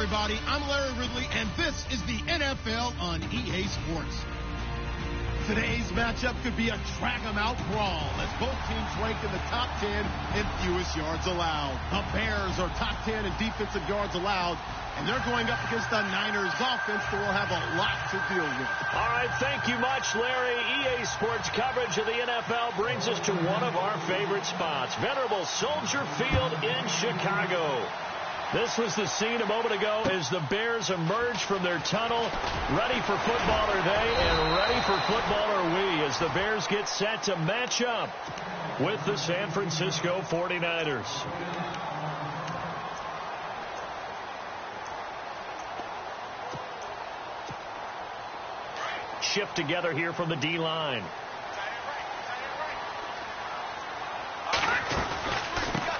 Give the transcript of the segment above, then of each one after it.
everybody. I'm Larry Ridley, and this is the NFL on EA Sports. Today's matchup could be a drag-em-out brawl as both teams rank in the top 10 in fewest yards allowed. The Bears are top 10 in defensive yards allowed, and they're going up against the Niners offense that will have a lot to deal with. All right, thank you much, Larry. EA Sports coverage of the NFL brings us to one of our favorite spots, venerable Soldier Field in Chicago. This was the scene a moment ago as the Bears emerged from their tunnel. Ready for football are they, and ready for football are we as the Bears get set to match up with the San Francisco 49ers. Shift together here from the D-line.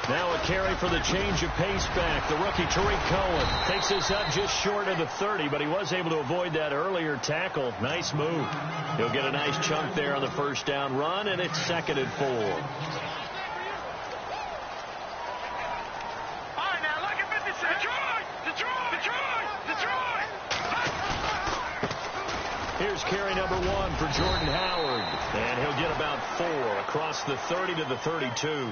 Now a carry for the change of pace back. The rookie Tariq Cohen takes this up just short of the 30, but he was able to avoid that earlier tackle. Nice move. He'll get a nice chunk there on the first down run, and it's 2nd and 4. All right, now look at Detroit! Here's carry number 1 for Jordan Howard, and he'll get about 4 across the 30 to the 32.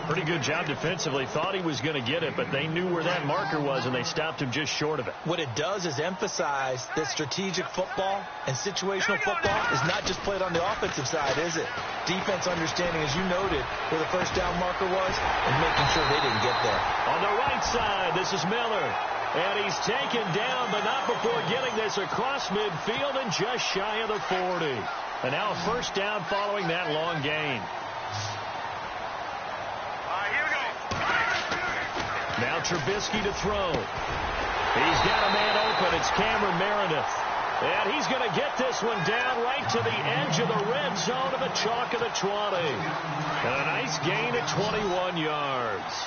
Pretty good job defensively. Thought he was going to get it, but they knew where that marker was, and they stopped him just short of it. What it does is emphasize that strategic football and situational football is not just played on the offensive side, is it? Defense understanding, as you noted, where the first down marker was and making sure they didn't get there. On the right side, this is Miller. And he's taken down, but not before getting this across midfield and just shy of the 40. And now a first down following that long gain. Now Trubisky to throw. He's got a man open. It's Cameron Meredith. And he's going to get this one down right to the edge of the red zone of the chalk of the 20. And a nice gain at 21 yards.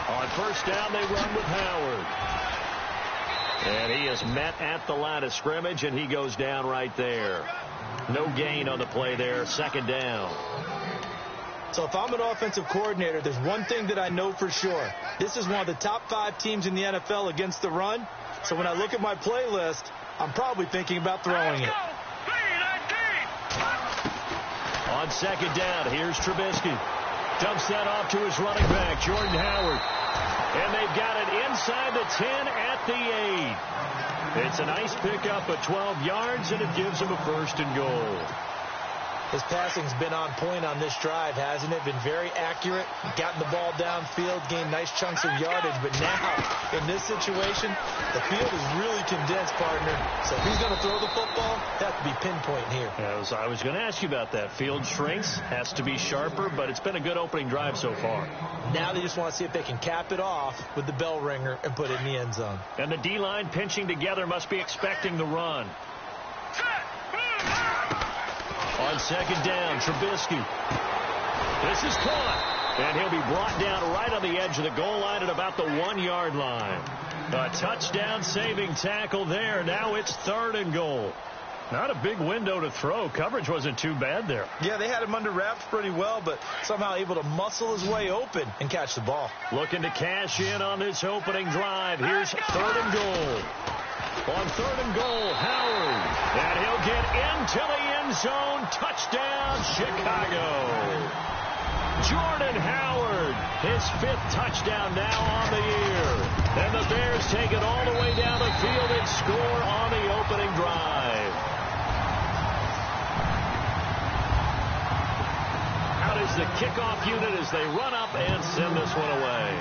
On first down, they run with Howard. And he is met at the line of scrimmage, and he goes down right there. No gain on the play there. 2nd down. So if I'm an offensive coordinator, there's one thing that I know for sure. This is one of the top 5 teams in the NFL against the run. So when I look at my playlist, I'm probably thinking about throwing it. On 2nd down, here's Trubisky. Dumps that off to his running back, Jordan Howard. And they've got it inside the 10 at the 8. It's a nice pickup of 12 yards, and it gives them a 1st and goal. His passing's been on point on this drive, hasn't it? Been very accurate. Gotten the ball downfield, gained nice chunks of yardage. But now, in this situation, the field is really condensed, partner. So if he's going to throw the football, that to be pinpoint here. I was going to ask you about that. Field shrinks, has to be sharper, but it's been a good opening drive so far. Now they just want to see if they can cap it off with the bell ringer and put it in the end zone. And the D-line pinching together must be expecting the run. On 2nd down, Trubisky. This is caught. And he'll be brought down right on the edge of the goal line at about the 1-yard line. A touchdown-saving tackle there. Now it's 3rd and goal. Not a big window to throw. Coverage wasn't too bad there. Yeah, they had him under wraps pretty well, but somehow able to muscle his way open and catch the ball. Looking to cash in on this opening drive. Here's 3rd and goal. On 3rd and goal, Howard. And he'll get into the end zone. Touchdown, Chicago. Jordan Howard, his 5th touchdown now on the year. And the Bears take it all the way down the field and score on the opening drive. Out is the kickoff unit as they run up and send this one away.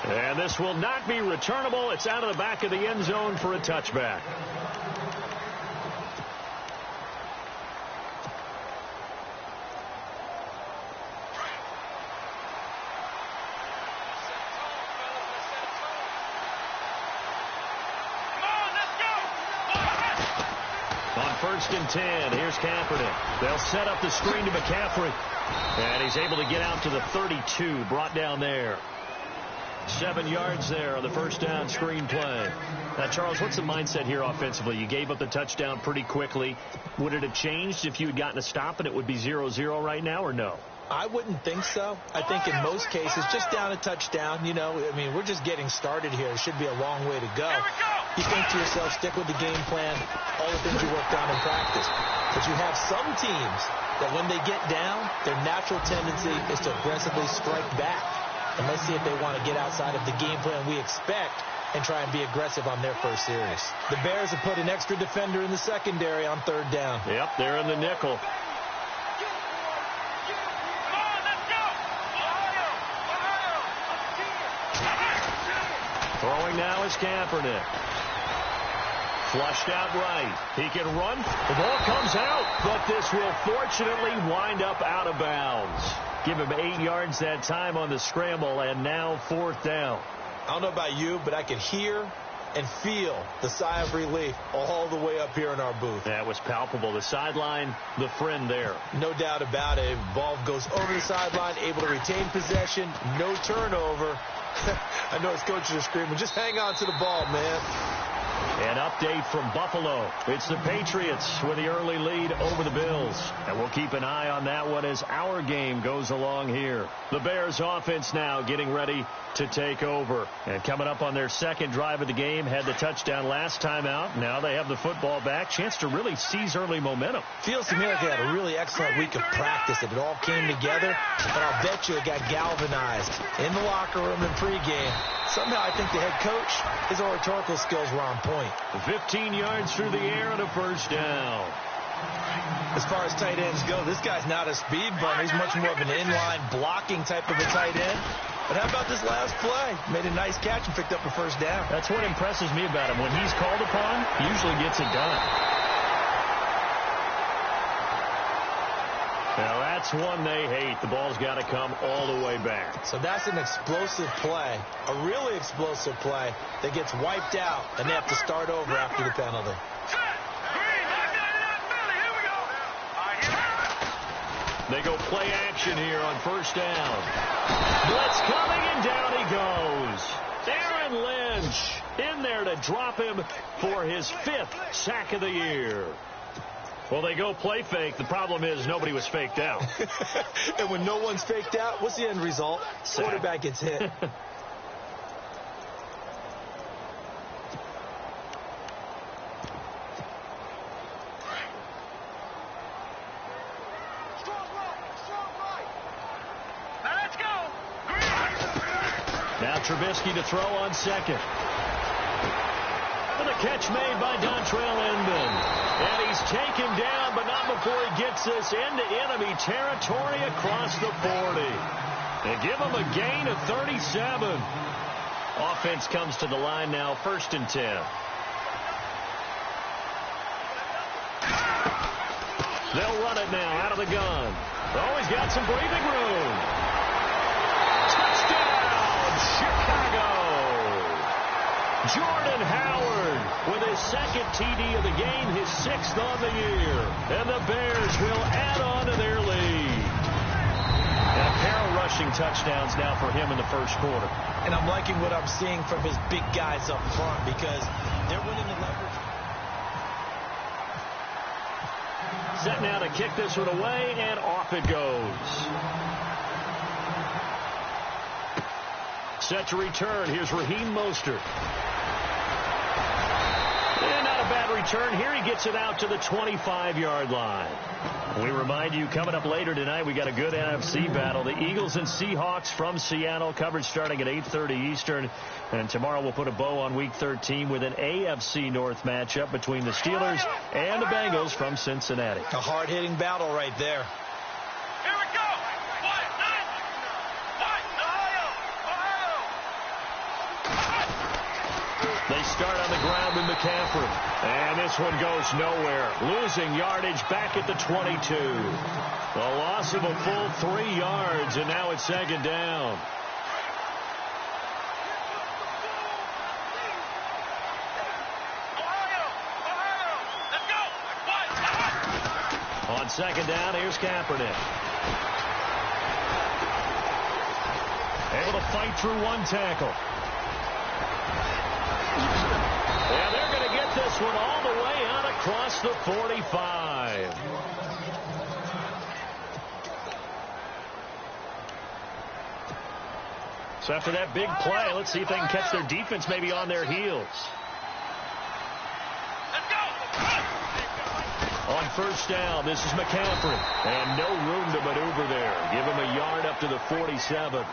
And this will not be returnable. It's out of the back of the end zone for a touchback. On 1st and 10, here's Kaepernick. They'll set up the screen to McCaffrey. And he's able to get out to the 32, brought down there. 7 yards there on the first down screen play. Now, Charles, what's the mindset here offensively? You gave up the touchdown pretty quickly. Would it have changed if you had gotten a stop and it would be 0-0 right now, or no? I wouldn't think so. I think in most cases, just down a touchdown, we're just getting started here. It should be a long way to go. You think to yourself, stick with the game plan, all the things you worked on in practice. But you have some teams that when they get down, their natural tendency is to aggressively strike back. And let's see if they want to get outside of the game plan we expect and try and be aggressive on their first series. The Bears have put an extra defender in the secondary on 3rd down. Yep, they're in the nickel. Throwing now is Kaepernick. Flushed out right. He can run. The ball comes out, but this will fortunately wind up out of bounds. Give him 8 yards that time on the scramble, and now 4th down. I don't know about you, but I could hear and feel the sigh of relief all the way up here in our booth. That was palpable. The sideline, the friend there. No doubt about it. Ball goes over the sideline, able to retain possession, no turnover. I know his coaches are screaming, just hang on to the ball, man. An update from Buffalo. It's the Patriots with the early lead over the Bills. And we'll keep an eye on that one as our game goes along here. The Bears offense now getting ready to take over. And coming up on their second drive of the game, had the touchdown last time out. Now they have the football back. Chance to really seize early momentum. Feels to me like they had a really excellent week of practice. It all came together. And I'll bet you it got galvanized in the locker room and pregame. Somehow I think the head coach, his oratorical skills were on point. 15 yards through the air and a first down. As far as tight ends go, this guy's not a speed bummer. He's much more of an inline blocking type of a tight end. But how about this last play? Made a nice catch and picked up a first down. That's what impresses me about him. When he's called upon, he usually gets it done. Now that's one they hate. The ball's got to come all the way back. So that's an explosive play, a really explosive play that gets wiped out, and they have to start over after the penalty. They go play action here on first down. Blitz coming, and down he goes. Aaron Lynch in there to drop him for his 5th sack of the year. Well, they go play fake. The problem is nobody was faked out. And when no one's faked out, what's the end result? Sack. Quarterback gets hit. Now Trubisky to throw on second. And the catch made by Dontrell Inman. And he's taken down, but not before he gets this into enemy territory across the 40. They give him a gain of 37. Offense comes to the line now, 1st and 10. They'll run it now out of the gun. Oh, he's got some breathing room. Touchdown, Chicago. Jordan Howard with his 2nd TD of the game, his 6th on the year. And the Bears will add on to their lead. And a pair of rushing touchdowns now for him in the first quarter. And I'm liking what I'm seeing from his big guys up front because they're winning the leverage. Set now to kick this one away, and off it goes. Set to return. Here's Raheem Mostert. And not a bad return here. He gets it out to the 25-yard line. We remind you, coming up later tonight, we got a good NFC battle. The Eagles and Seahawks from Seattle, coverage starting at 8:30 Eastern. And tomorrow we'll put a bow on Week 13 with an AFC North matchup between the Steelers and the Bengals from Cincinnati. A hard-hitting battle right there. Here we go. They start on the ground with McCaffrey. And this one goes nowhere. Losing yardage back at the 22. A loss of a full 3 yards, and now it's 2nd down. On 2nd down, here's Kaepernick. Able to fight through one tackle. And they're going to get this one all the way out across the 45. So after that big play, let's see if they can catch their defense maybe on their heels. On first down, this is McCaffrey. And no room to maneuver there. Give him a yard up to the 47.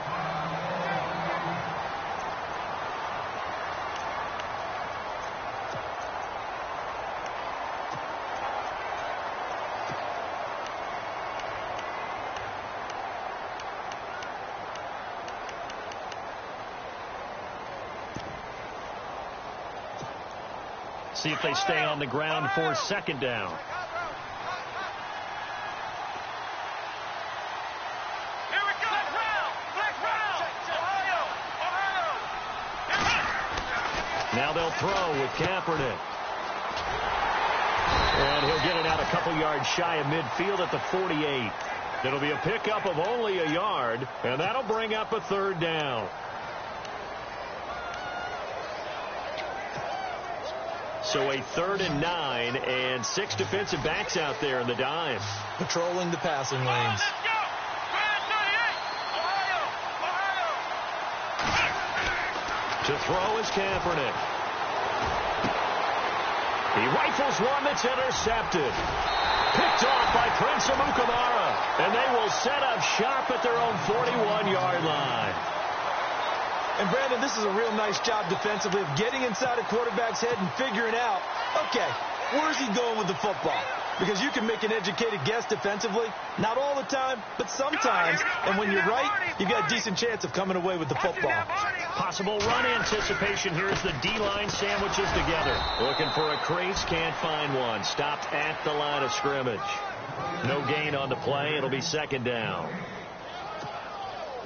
See if they stay on the ground for second down. Now they'll throw with Kaepernick. And he'll get it out a couple yards shy of midfield at the 48. It'll be a pickup of only a yard, and that'll bring up a third down. So a 3rd and 9, and 6 defensive backs out there in the dime. Patrolling the passing lanes. To throw is Kaepernick. He rifles one that's intercepted. Picked off by Prince Amukamara. And they will set up shop at their own 41-yard line. And, Brandon, this is a real nice job defensively of getting inside a quarterback's head and figuring out, okay, where's he going with the football? Because you can make an educated guess defensively. Not all the time, but sometimes. And when you're right, you've got a decent chance of coming away with the football. Possible run anticipation here as the D-line sandwiches together. Looking for a crease, can't find one. Stopped at the line of scrimmage. No gain on the play. It'll be second down.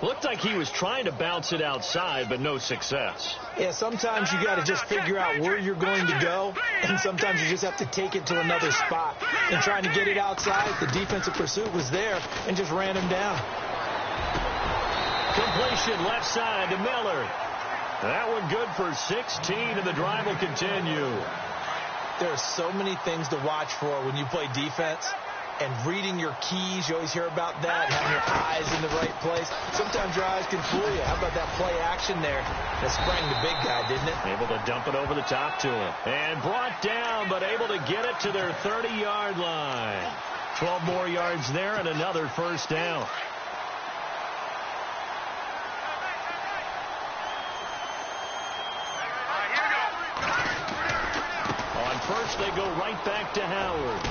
Looked like he was trying to bounce it outside, but no success. Yeah, sometimes you got to just figure out where you're going to go, and sometimes you just have to take it to another spot. And trying to get it outside, the defensive pursuit was there and just ran him down. Completion left side to Miller. That one good for 16, and the drive will continue. There are so many things to watch for when you play defense. And reading your keys, you always hear about that, having your eyes in the right place. Sometimes your eyes can fool you. How about that play action there that sprang the big guy, didn't it? Able to dump it over the top to him. And brought down, but able to get it to their 30-yard line. 12 more yards there and another first down. On first, they go right back to Howard.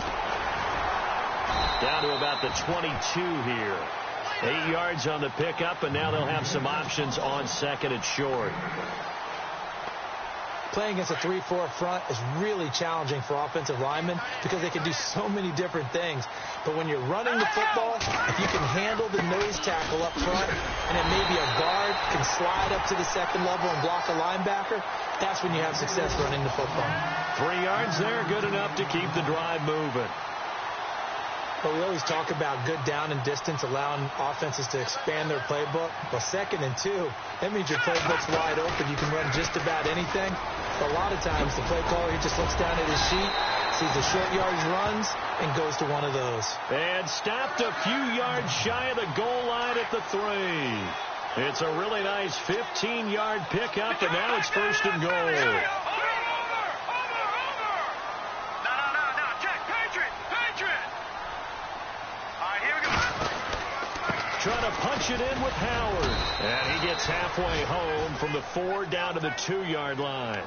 Down to about the 22 here. 8 yards on the pickup, and now they'll have some options on second and short. Playing against a 3-4 front is really challenging for offensive linemen because they can do so many different things. But when you're running the football, if you can handle the nose tackle up front, and then maybe a guard can slide up to the second level and block a linebacker, that's when you have success running the football. 3 yards there, good enough to keep the drive moving. But we always talk about good down and distance, allowing offenses to expand their playbook. Well, 2nd and 2, that means your playbook's wide open. You can run just about anything. But a lot of times, the play caller, he just looks down at his sheet, sees the short yardage runs, and goes to one of those. And stopped a few yards shy of the goal line at the 3. It's a really nice 15-yard pickup, and now it's first and goal. Trying to punch it in with Howard. And he gets halfway home from the 4 down to the 2-yard line.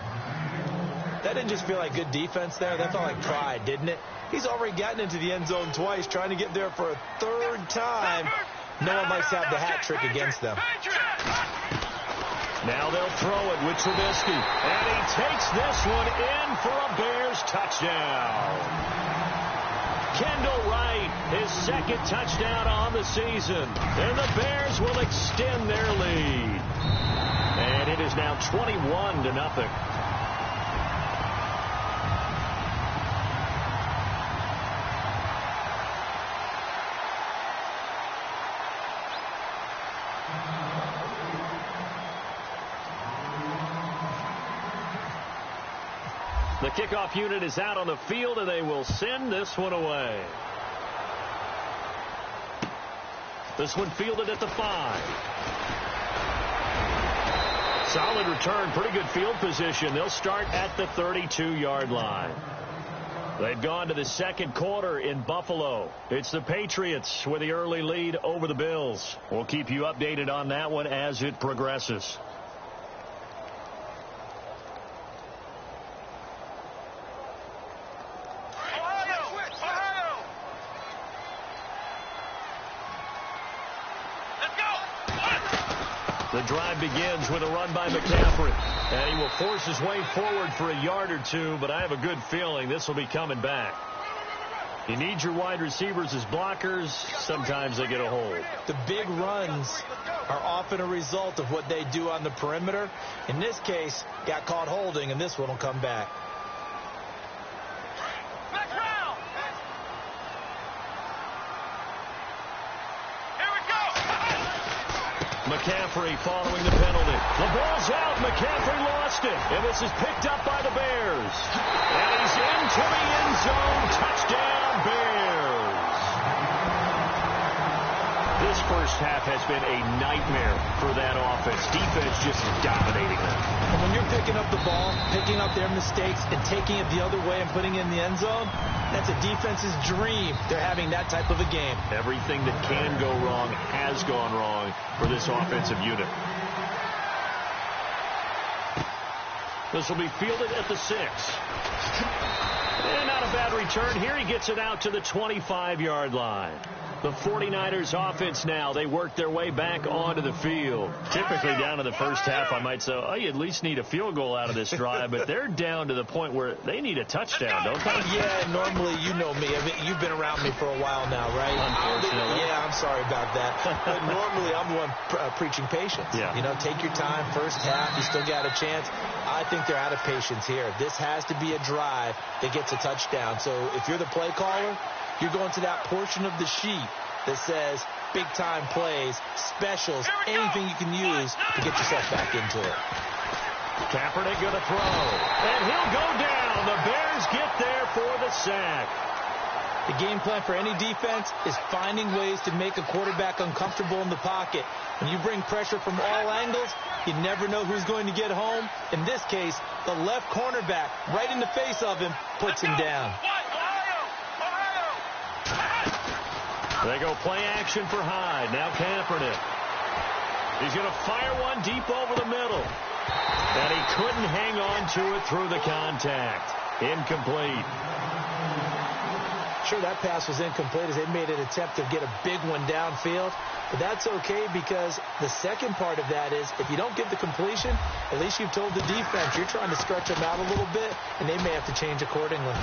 That didn't just feel like good defense there. That felt like pride, didn't it? He's already gotten into the end zone twice, trying to get there for a 3rd time. No one likes to have the hat trick against them. Now they'll throw it with Trubisky. And he takes this one in for a Bears touchdown. Kendall Wright, his 2nd touchdown on the season. And the Bears will extend their lead. And it is now 21-0. The kickoff unit is out on the field, and they will send this one away. This one fielded at the 5. Solid return, pretty good field position. They'll start at the 32-yard line. They've gone to the second quarter in Buffalo. It's the Patriots with the early lead over the Bills. We'll keep you updated on that one as it progresses. The drive begins with a run by McCaffrey. And he will force his way forward for a yard or two, but I have a good feeling this will be coming back. You need your wide receivers as blockers. Sometimes they get a hold. The big runs are often a result of what they do on the perimeter. In this case, got caught holding, and this one will come back. McCaffrey following the penalty. The ball's out. McCaffrey lost it. And this is picked up by the Bears. And he's into the end zone. Touchdown, Bears. This first half has been a nightmare for that offense. Defense just dominating them. And when you're picking up the ball, picking up their mistakes, and taking it the other way and putting it in the end zone, that's a defense's dream. They're having that type of a game. Everything that can go wrong has gone wrong for this offensive unit. This will be fielded at the 6. And not a bad return here. He gets it out to the 25-yard line. The 49ers offense now, they work their way back onto the field. Typically down in the first half, I might say, oh, you at least need a field goal out of this drive, but they're down to the point where they need a touchdown, don't they? Yeah, normally, you know me. I mean, you've been around me for a while now, right? Unfortunately. Yeah, I'm sorry about that. But normally, I'm the one preaching patience. Yeah. You know, take your time, first half, you still got a chance. I think they're out of patience here. This has to be a drive that gets a touchdown. So if you're the play caller, you're going to that portion of the sheet that says big-time plays, specials, anything you can use to get yourself back into it. Kaepernick going to throw, and he'll go down. The Bears get there for the sack. The game plan for any defense is finding ways to make a quarterback uncomfortable in the pocket. When you bring pressure from all angles, you never know who's going to get home. In this case, the left cornerback, right in the face of him, puts him down. They go play action for Hyde. Now Kaepernick. He's going to fire one deep over the middle. And he couldn't hang on to it through the contact. Incomplete. Sure, that pass was incomplete as they made an attempt to get a big one downfield. But that's okay because the second part of that is if you don't get the completion, at least you've told the defense you're trying to stretch them out a little bit, and they may have to change accordingly.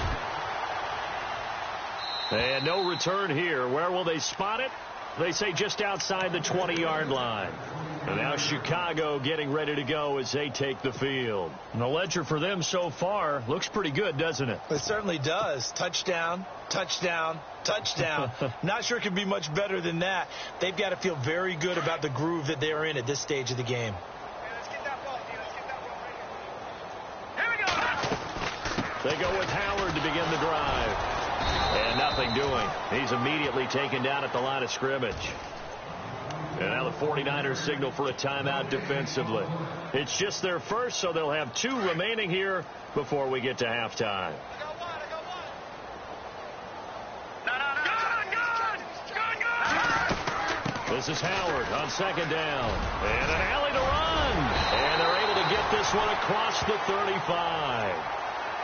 And no return here. Where will they spot it? They say just outside the 20-yard line. And now Chicago getting ready to go as they take the field. And the ledger for them so far looks pretty good, doesn't it? It certainly does. Touchdown, touchdown, touchdown. Not sure it can be much better than that. They've got to feel very good about the groove that they're in at this stage of the game. They go with Howard to begin the drive. And nothing doing. He's immediately taken down at the line of scrimmage. And now the 49ers signal for a timeout defensively. It's just their first, so they'll have 2 remaining here before we get to halftime. This is Howard on second down. And an alley to run. And they're able to get this one across the 35.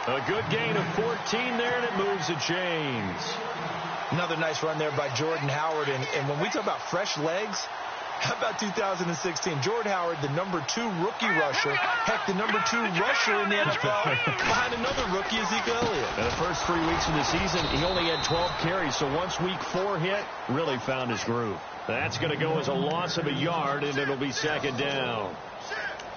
A good gain of 14 there, and it moves the chains. Another nice run there by Jordan Howard. And when we talk about fresh legs, how about 2016? Jordan Howard, the number 2 rookie rusher. Heck, the number 2 rusher in the NFL behind another rookie, Ezekiel Elliott. In the first 3 weeks of the season, he only had 12 carries. So once week 4 hit, really found his groove. That's going to go as a loss of a yard, and it'll be second down.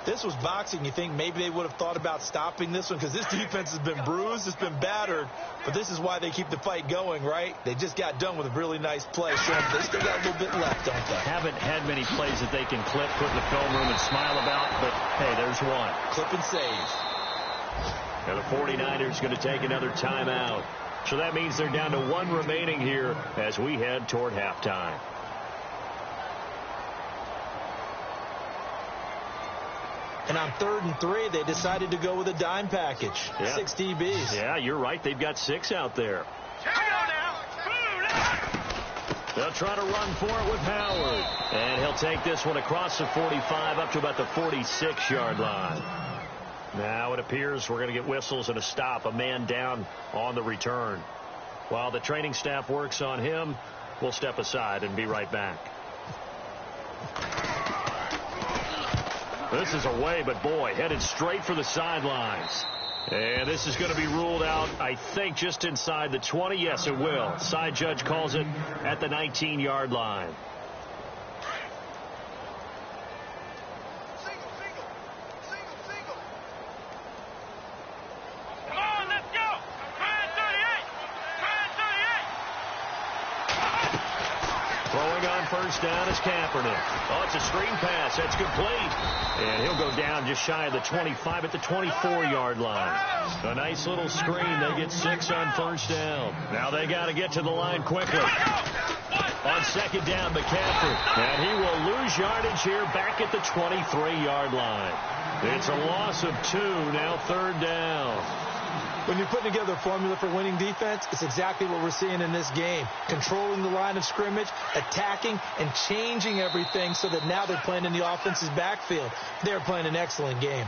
This was boxing. You think maybe they would have thought about stopping this one because this defense has been bruised, it's been battered, but this is why they keep the fight going, right? They just got done with a really nice play, showing they still got a little bit left, don't they? Haven't had many plays that they can clip, put in the film room, and smile about, but hey, there's one. Clip and save. And the 49ers going to take another timeout. So that means they're down to 1 remaining here as we head toward halftime. And on 3rd and 3, they decided to go with a dime package. Yeah. 6 DBs. Yeah, you're right. They've got 6 out there. They'll try to run for it with Howard. And he'll take this one across the 45 up to about the 46-yard line. Now it appears we're going to get whistles and a stop. A man down on the return. While the training staff works on him, we'll step aside and be right back. This is away, but boy, headed straight for the sidelines. And this is going to be ruled out, I think, just inside the 20. Yes, it will. Side judge calls it at the 19-yard line. Come on, let's go. Try 38. Throwing on first down is Kaepernick. Oh, it's a screen pass. That's complete. And he'll go down just shy of the 25 at the 24-yard line. A nice little screen. They get 6 on first down. Now they got to get to the line quickly. On second down, McCaffrey. And he will lose yardage here back at the 23-yard line. It's a loss of 2, now 3rd down. When you're putting together a formula for winning defense, it's exactly what we're seeing in this game. Controlling the line of scrimmage, attacking, and changing everything so that now they're playing in the offense's backfield. They're playing an excellent game.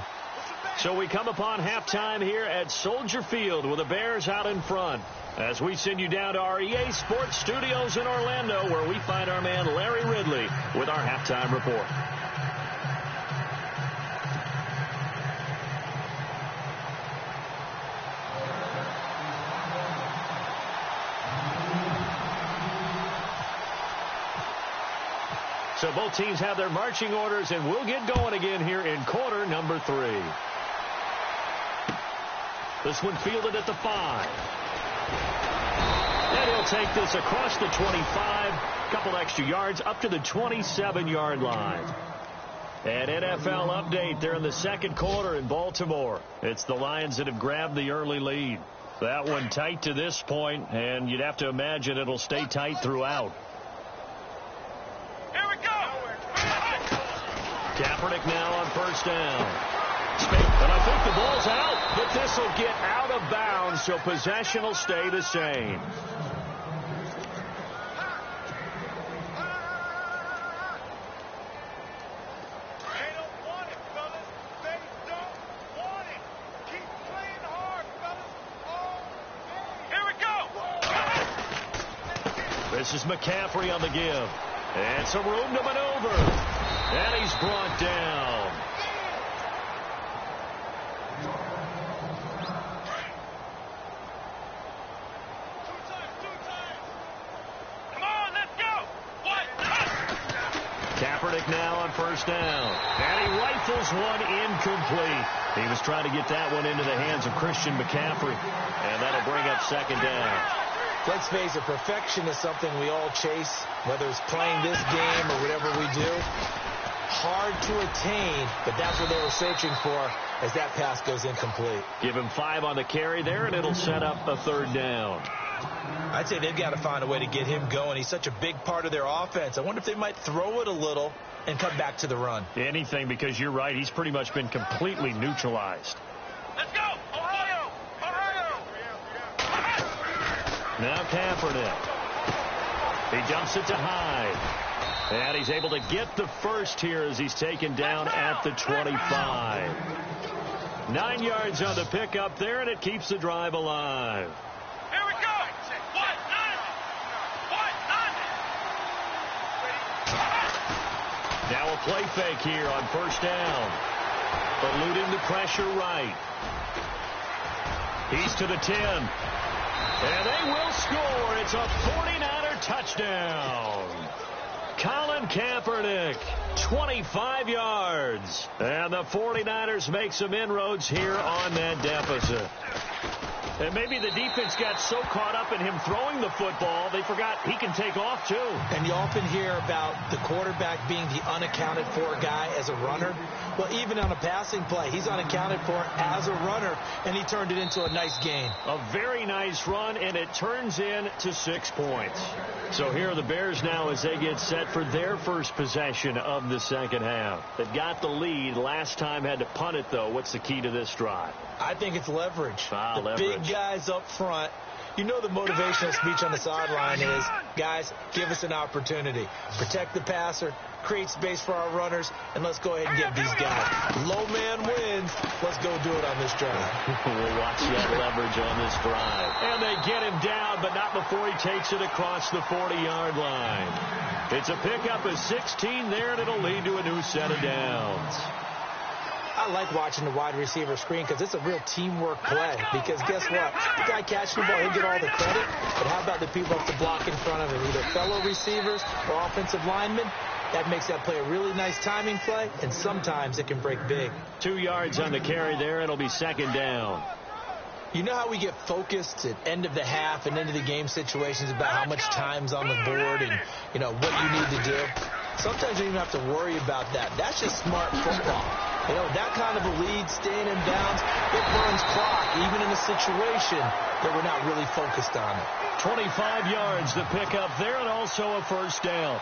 So we come upon halftime here at Soldier Field with the Bears out in front. As we send you down to our EA Sports Studios in Orlando, where we find our man Larry Ridley with our halftime report. So both teams have their marching orders, and we'll get going again here in quarter number 3. This one fielded at the 5. And he'll take this across the 25, a couple extra yards up to the 27-yard line. An NFL update there in the second quarter in Baltimore. It's the Lions that have grabbed the early lead. That one tight to this point, and you'd have to imagine it'll stay tight throughout. Kaepernick now on first down. And I think the ball's out, but this will get out of bounds, so possession will stay the same. They don't want it, fellas. They don't want it. Keep playing hard, fellas. Here we go. This is McCaffrey on the give. And some room to maneuver. And he's brought down. Two times. Come on, let's go. What? Kaepernick now on first down. And he rifles one incomplete. He was trying to get that one into the hands of Christian McCaffrey. And that'll bring up second down. Let's face it, perfection is something we all chase, whether it's playing this game or whatever we do. Hard to attain, but that's what they were searching for as that pass goes incomplete. Give him 5 on the carry there, and it'll set up a 3rd down. I'd say they've got to find a way to get him going. He's such a big part of their offense. I wonder if they might throw it a little and come back to the run. Anything, because you're right. He's pretty much been completely neutralized. Let's go. Ohio. Now Kaepernick. He dumps it to Hyde. And he's able to get the first here as he's taken down at the 25. 9 yards on the pickup there, and it keeps the drive alive. Here we go. What? Now a play fake here on first down. Eluding the pressure right. He's to the 10. And they will score. It's a 49er touchdown. Colin Kaepernick, 25 yards. And the 49ers make some inroads here on that deficit. And maybe the defense got so caught up in him throwing the football, they forgot he can take off, too. And you often hear about the quarterback being the unaccounted for guy as a runner. Well, even on a passing play, he's unaccounted for as a runner, and he turned it into a nice gain. A very nice run, and it turns into 6 points. So here are the Bears now as they get set for their first possession of the second half. They've got the lead. Last time had to punt it, though. What's the key to this drive? I think it's leverage. Leverage. Big guys up front. You know the motivational speech on the sideline is, guys, give us an opportunity. Protect the passer, create space for our runners, and let's go ahead and get these guys. Low man wins. Let's go do it on this drive. We'll watch that leverage on this drive. And they get him down, but not before he takes it across the 40-yard line. It's a pickup of 16 there, and it'll lead to a new set of downs. I like watching the wide receiver screen because it's a real teamwork play. Because guess what? The guy catching the ball, he'll get all the credit. But how about the people up to block in front of him, either fellow receivers or offensive linemen? That makes that play a really nice timing play, and sometimes it can break big. 2 yards on the carry there. It'll be second down. You know how we get focused at end of the half and into the game situations about how much time's on the board and, you know, what you need to do? Sometimes you don't even have to worry about that. That's just smart football. You know, that kind of a lead, staying in bounds, it burns clock, even in a situation that we're not really focused on it. 25 yards to pick up there, and also a first down.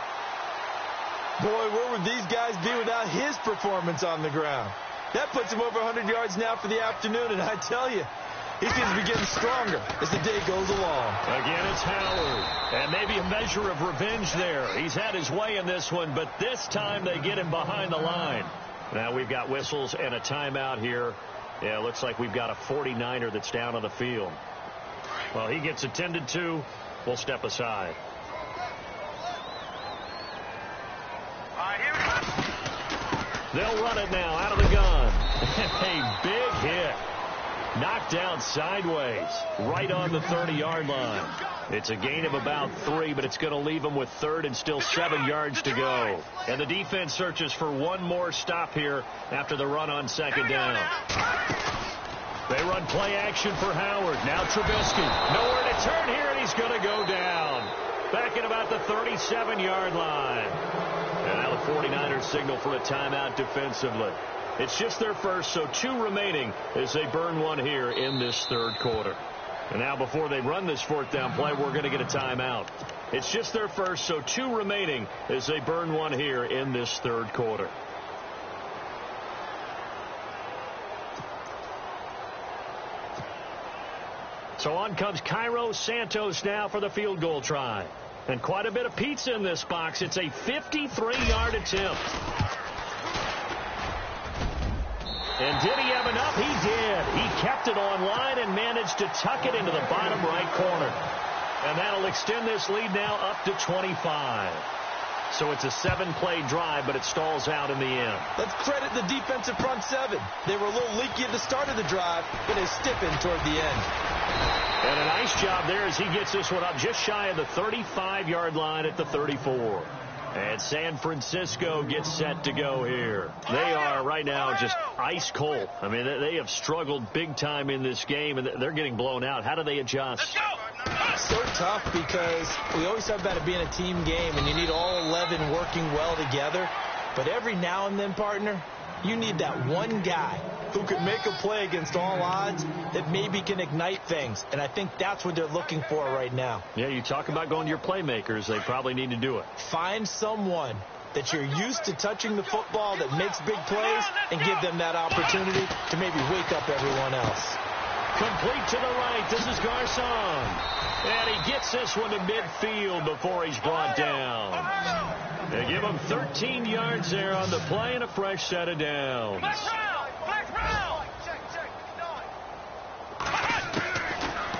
Boy, where would these guys be without his performance on the ground? That puts him over 100 yards now for the afternoon, and I tell you, he seems to be getting stronger as the day goes along. Again, it's Howard. And maybe a measure of revenge there. He's had his way in this one, but this time they get him behind the line. Now we've got whistles and a timeout here. Yeah, it looks like we've got a 49er that's down on the field. Well, he gets attended to. We'll step aside. They'll run it now out of the gun. A big hit. Knocked down sideways, right on the 30-yard line. It's a gain of about 3, but it's going to leave them with third and still 7 yards to go. And the defense searches for one more stop here after the run on second down. They run play action for Howard. Now Trubisky. Nowhere to turn here, and he's going to go down. Back at about the 37-yard line. And now the 49ers signal for a timeout defensively. It's just their first, so 2 remaining as they burn one here in this third quarter. And now before they run this fourth down play, we're going to get a timeout. It's just their first, so 2 remaining as they burn one here in this third quarter. So on comes Cairo Santos now for the field goal try. And quite a bit of pizza in this box. It's a 53-yard attempt. And did he have enough? He did. He kept it on line and managed to tuck it into the bottom right corner. And that'll extend this lead now up to 25. So it's a 7-play drive, but it stalls out in the end. Let's credit the defensive front 7. They were a little leaky at the start of the drive, but they stiffened toward the end. And a nice job there as he gets this one up just shy of the 35-yard line at the 34. And San Francisco gets set to go here. They are right now just ice cold. I mean, they have struggled big time in this game, and they're getting blown out. How do they adjust? So tough because we always talk about it being a team game, and you need all 11 working well together. But every now and then, partner, you need that one guy who can make a play against all odds that maybe can ignite things. And I think that's what they're looking for right now. Yeah, you talk about going to your playmakers. They probably need to do it. Find someone that you're used to touching the football that makes big plays and give them that opportunity to maybe wake up everyone else. Complete to the right. This is Garcon. And he gets this one to midfield before he's brought down. They give him 13 yards there on the play and a fresh set of downs.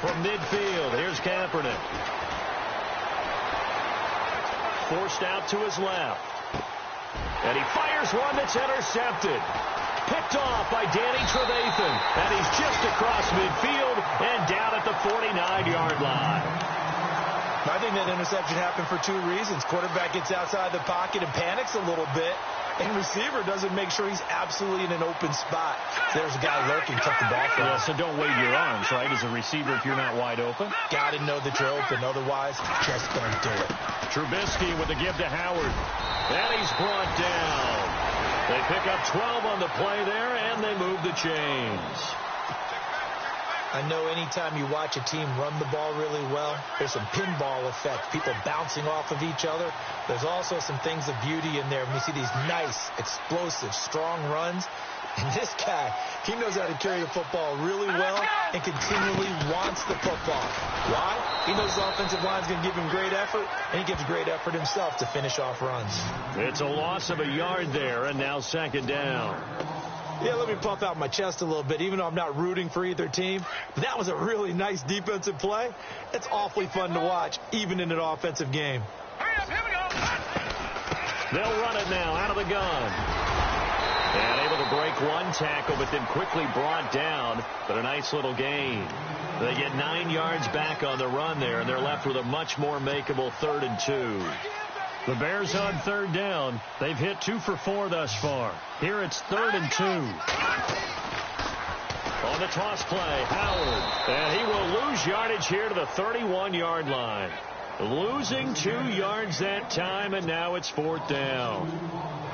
From midfield, here's Kaepernick. Forced out to his left. And he fires one that's intercepted. Picked off by Danny Trevathan. And he's just across midfield and down at the 49-yard line. I think that interception happened for 2 reasons. Quarterback gets outside the pocket and panics a little bit. And receiver doesn't make sure he's absolutely in an open spot. There's a guy lurking, took the ball from him. So don't wave your arms, right, as a receiver if you're not wide open. Got to know that you're open. Otherwise, just don't do it. Trubisky with the give to Howard. And he's brought down. They pick up 12 on the play there, and they move the chains. I know anytime you watch a team run the ball really well, there's some pinball effect, people bouncing off of each other. There's also some things of beauty in there. We see these nice, explosive, strong runs. And this guy, he knows how to carry the football really well and continually wants the football. Why? He knows the offensive line's going to give him great effort, and he gives great effort himself to finish off runs. It's a loss of a yard there, and now second down. Yeah, let me puff out my chest a little bit, even though I'm not rooting for either team. That was a really nice defensive play. It's awfully fun to watch, even in an offensive game. They'll run it now out of the gun. And able to break one tackle, but then quickly brought down. But a nice little gain. They get 9 yards back on the run there, and they're left with a much more makeable 3rd and 2. The Bears on third down. They've hit 2 for 4 thus far. Here it's 3rd and 2. On the toss play, Howard. And he will lose yardage here to the 31-yard line. Losing 2 yards that time, and now it's 4th down.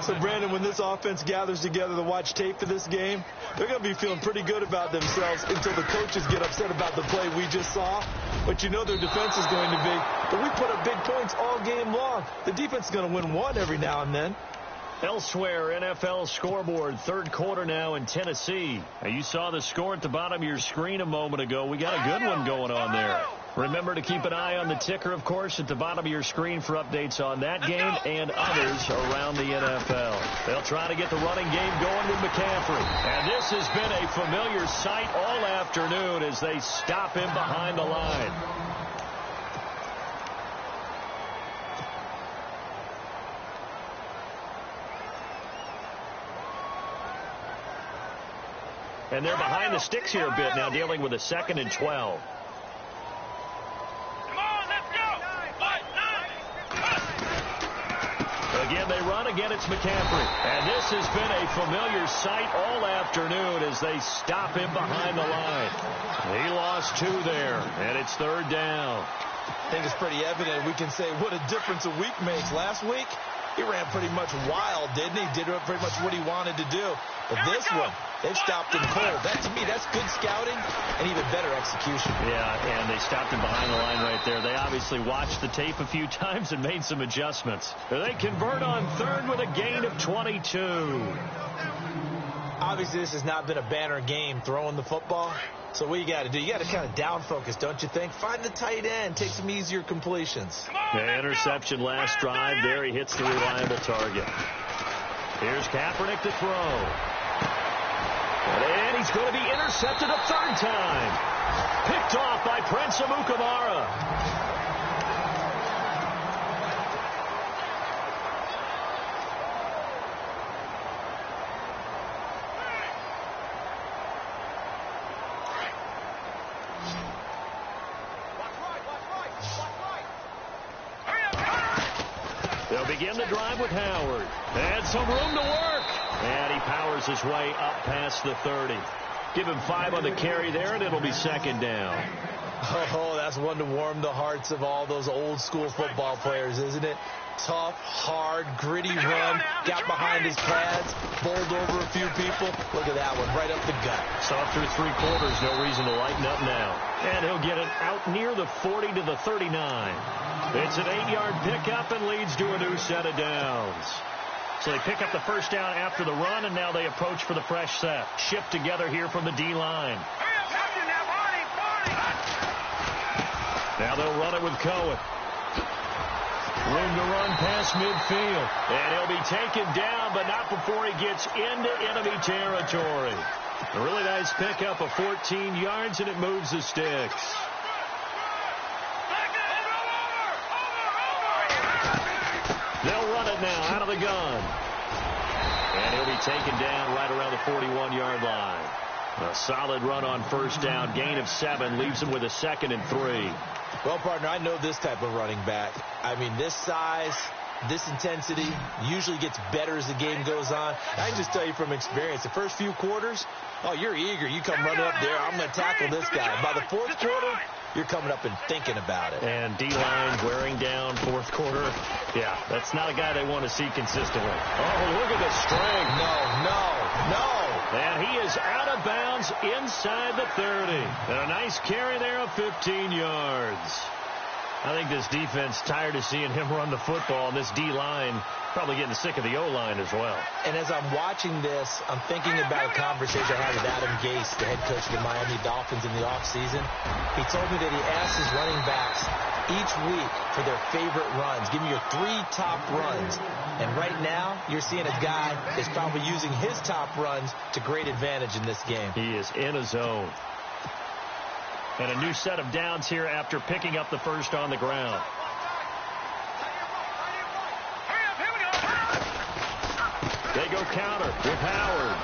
So, Brandon, when this offense gathers together to watch tape for this game, they're going to be feeling pretty good about themselves until the coaches get upset about the play we just saw. But you know their defense is going to be. But we put up big points all game long. The defense is going to win one every now and then. Elsewhere, NFL scoreboard, 3rd quarter now in Tennessee. Now, you saw the score at the bottom of your screen a moment ago. We got a good one going on there. Remember to keep an eye on the ticker, of course, at the bottom of your screen for updates on that game and others around the NFL. They'll try to get the running game going with McCaffrey. And this has been a familiar sight all afternoon as they stop him behind the line. And they're behind the sticks here a bit now, dealing with a 2nd and 12. Again, they run. Again, it's McCaffrey. And this has been a familiar sight all afternoon as they stop him behind the line. He lost 2 there, and it's 3rd down. I think it's pretty evident. We can say what a difference a week makes. Last week, he ran pretty much wild, didn't he? Did pretty much what he wanted to do. But this one, they've stopped him cold. That, to me, that's good scouting and even better execution. Yeah, and they stopped him behind the line right there. They obviously watched the tape a few times and made some adjustments. They convert on 3rd with a gain of 22. Obviously, this has not been a banner game throwing the football. So what you got to do, you got to kind of down focus, don't you think? Find the tight end, take some easier completions. The interception last drive there. He hits the reliable target. Here's Kaepernick to throw. And he's going to be intercepted a 3rd time. Picked off by Prince Amukamara. They'll begin the drive with Howard. And some room to work. And he powers his way up past the 30. Give him 5 on the carry there, and it'll be 2nd down. Oh, that's one to warm the hearts of all those old school football players, isn't it? Tough, hard, gritty run. Got behind his pads, bowled over a few people. Look at that one, right up the gut. So through 3 quarters, no reason to lighten up now. And he'll get it out near the 40 to the 39. It's an 8-yard pickup and leads to a new set of downs. So they pick up the first down after the run, and now they approach for the fresh set. Shift together here from the D-line. Now they'll run it with Cohen. Room to run past midfield. And he'll be taken down, but not before he gets into enemy territory. A really nice pickup of 14 yards, and it moves the sticks. They'll run it now out of the gun. And he'll be taken down right around the 41-yard line. A solid run on first down. Gain of 7 leaves him with a 2nd and 3. Well, partner, I know this type of running back. I mean, this size, this intensity usually gets better as the game goes on. I can just tell you from experience, the first few quarters, oh, you're eager. You come running up there. I'm going to tackle this guy. By the fourth quarter, you're coming up and thinking about it. And D-line wearing down fourth quarter. Yeah, that's not a guy they want to see consistently. Oh, look at the strength. No. And he is out of bounds inside the 30. And a nice carry there of 15 yards. I think this defense tired of seeing him run the football, and this D-line probably getting sick of the O-line as well. And as I'm watching this, I'm thinking about a conversation I had with Adam Gase, the head coach of the Miami Dolphins in the offseason. He told me that he asked his running backs each week for their favorite runs. Give me your 3 top runs. And right now, you're seeing a guy that's probably using his top runs to great advantage in this game. He is in a zone. And a new set of downs here after picking up the first on the ground. They go counter with Howard.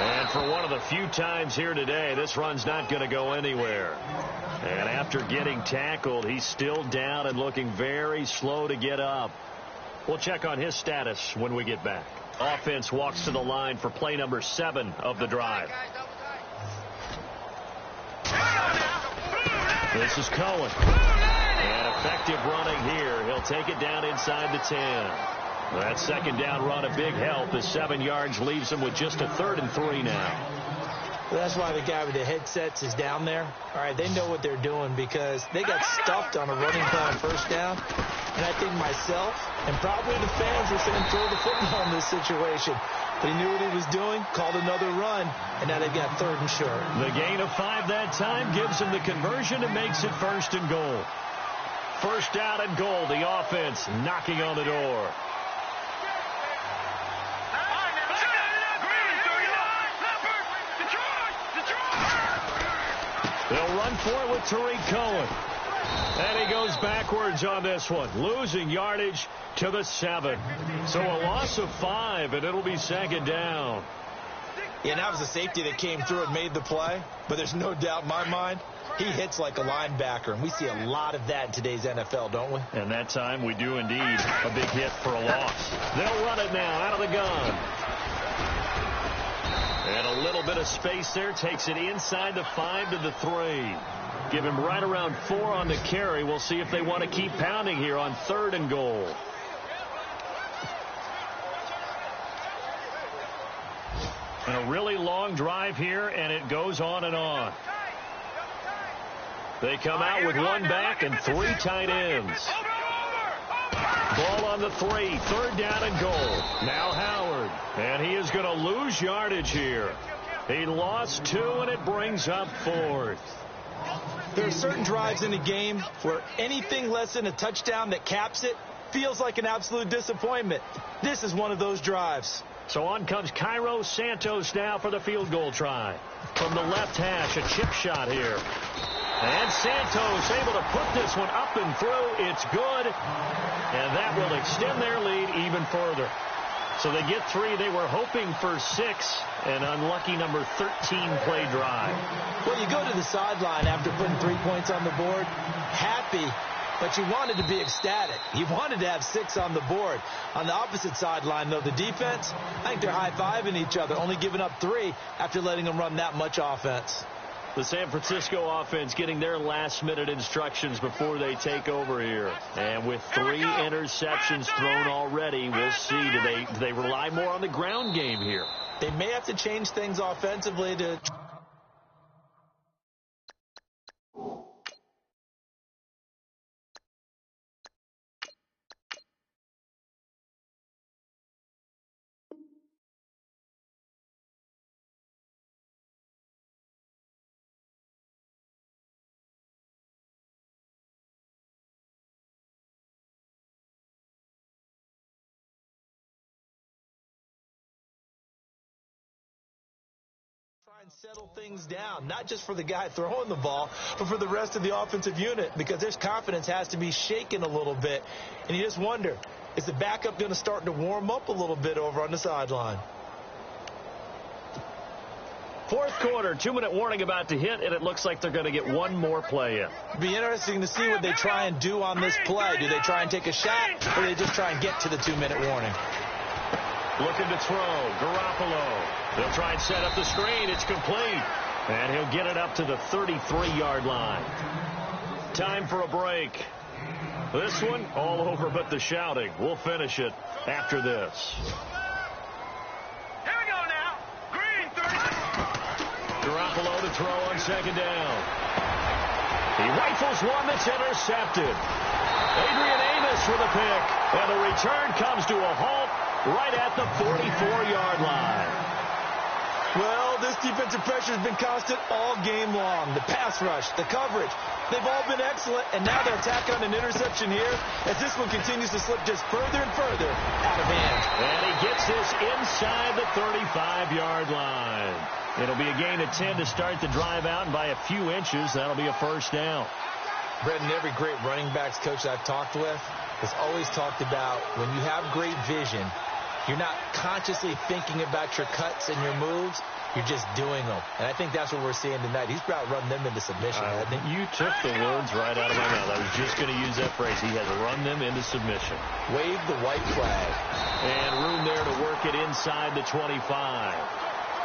And for one of the few times here today, this run's not going to go anywhere. And after getting tackled, he's still down and looking very slow to get up. We'll check on his status when we get back. Offense walks to the line for play number 7 of the drive. This is Cohen. And effective running here. He'll take it down inside the 10. That second down run a big help. The 7 yards leaves him with just a 3rd and 3 now. Well, that's why the guy with the headsets is down there. All right, they know what they're doing because they got stuffed on a running play on first down. And I think myself and probably the fans are saying throw the football in this situation. But he knew what he was doing, called another run, and now they've got 3rd and short. The gain of 5 that time gives him the conversion and makes it 1st and goal. 1st down and goal, the offense knocking on the door. They'll run for it with Tariq Cohen. And he goes backwards on this one, losing yardage to the 7. So a loss of 5, and it'll be 2nd down. Yeah, and that was a safety that came through and made the play. But there's no doubt in my mind, he hits like a linebacker. And we see a lot of that in today's NFL, don't we? And that time we do indeed. A big hit for a loss. They'll run it now out of the gun. And a little bit of space there. Takes it inside the 5 to the 3. Give him right around 4 on the carry. We'll see if they want to keep pounding here on 3rd and goal. And a really long drive here, and it goes on and on. They come out with 1 back and 3 tight ends. Ball on the 3, 3rd down and goal. Now Howard, and he is going to lose yardage here. He lost 2, and it brings up 4th. There are certain drives in the game where anything less than a touchdown that caps it feels like an absolute disappointment. This is one of those drives. So on comes Cairo Santos now for the field goal try. From the left hash, a chip shot here. And Santos able to put this one up and through. It's good. And that will extend their lead even further. So they get 3. They were hoping for 6. An unlucky number 13 play drive. Well, you go to the sideline after putting 3 points on the board, happy, but you wanted to be ecstatic. You wanted to have 6 on the board. On the opposite sideline, though, the defense, I think they're high-fiving each other, only giving up 3 after letting them run that much offense. The San Francisco offense getting their last-minute instructions before they take over here. And with 3 interceptions thrown already, we'll see. Do they rely more on the ground game here? They may have to change things offensively to... and settle things down, not just for the guy throwing the ball, but for the rest of the offensive unit, because their confidence has to be shaken a little bit. And you just wonder, is the backup going to start to warm up a little bit over on the sideline? Fourth quarter, 2-minute warning about to hit, and it looks like they're going to get one more play in. Be interesting to see what they try and do on this play. Do they try and take a shot, or do they just try and get to the 2-minute warning? Looking to throw, Garoppolo. They'll try and set up the screen. It's complete. And he'll get it up to the 33-yard line. Time for a break. This one, all over but the shouting. We'll finish it after this. Here we go now. Green, 30. Garoppolo to throw on second down. He rifles one that's intercepted. Adrian Amos with a pick. And the return comes to a halt right at the 44-yard line. Well, this defensive pressure has been constant all game long. The pass rush, the coverage, they've all been excellent, and now they're attacking on an interception here as this one continues to slip just further and further out of hand. And he gets this inside the 35-yard line. It'll be a gain of 10 to start the drive out, and by a few inches, that'll be a first down. Brendan, every great running backs coach I've talked with has always talked about when you have great vision, you're not consciously thinking about your cuts and your moves. You're just doing them. And I think that's what we're seeing tonight. He's about run them into submission. You took the words right out of my mouth. I was just going to use that phrase. He has run them into submission. Wave the white flag. And room there to work it inside the 25.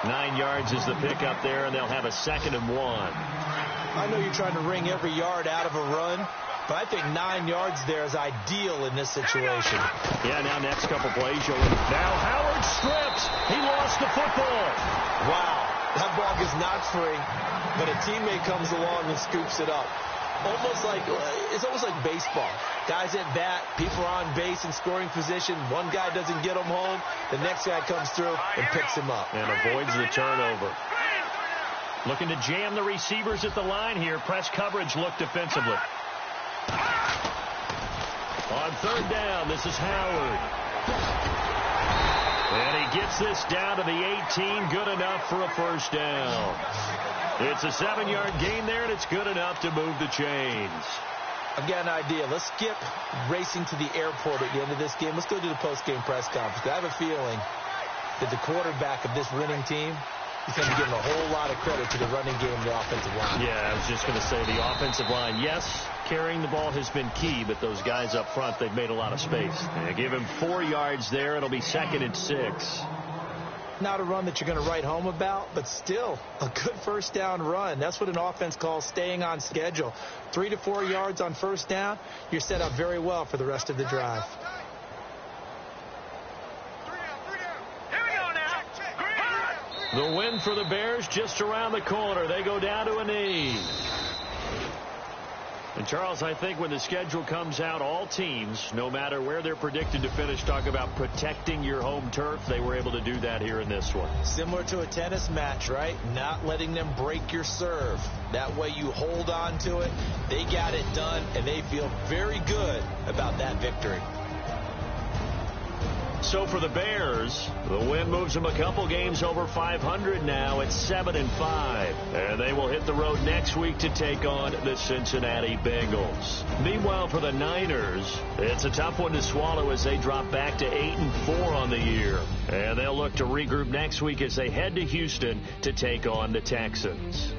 9 yards is the pickup there, and they'll have a 2nd and 1. I know you're trying to wring every yard out of a run, but I think 9 yards there is ideal in this situation. Yeah, now next couple plays. Now Howard strips. He lost the football. Wow, that ball is not free, but a teammate comes along and scoops it up. It's almost like baseball. Guys at bat, people are on base in scoring position. One guy doesn't get him home. The next guy comes through and picks him up. And avoids the turnover. Looking to jam the receivers at the line here. Press coverage look defensively. On third down, this is Howard. And he gets this down to the 18. Good enough for a first down. It's a 7-yard gain there, and it's good enough to move the chains. I've got an idea. Let's skip racing to the airport at the end of this game. Let's go to the post-game press conference. I have a feeling that the quarterback of this winning team is going to give a whole lot of credit to the running game and the offensive line. Yeah, I was just going to say the offensive line, yes, carrying the ball has been key, but those guys up front, they've made a lot of space. They give him 4 yards there. It'll be 2nd and 6. Not a run that you're going to write home about, but still a good first down run. That's what an offense calls staying on schedule. 3 to 4 yards on first down, you're set up very well for the rest of the drive. The win for the Bears just around the corner. They go down to a knee. And, Charles, I think when the schedule comes out, all teams, no matter where they're predicted to finish, talk about protecting your home turf. They were able to do that here in this one. Similar to a tennis match, right? Not letting them break your serve. That way you hold on to it. They got it done, and they feel very good about that victory. So for the Bears, the win moves them a couple games over 500 now at 7-5. And they will hit the road next week to take on the Cincinnati Bengals. Meanwhile, for the Niners, it's a tough one to swallow as they drop back to 8-4 on the year. And they'll look to regroup next week as they head to Houston to take on the Texans.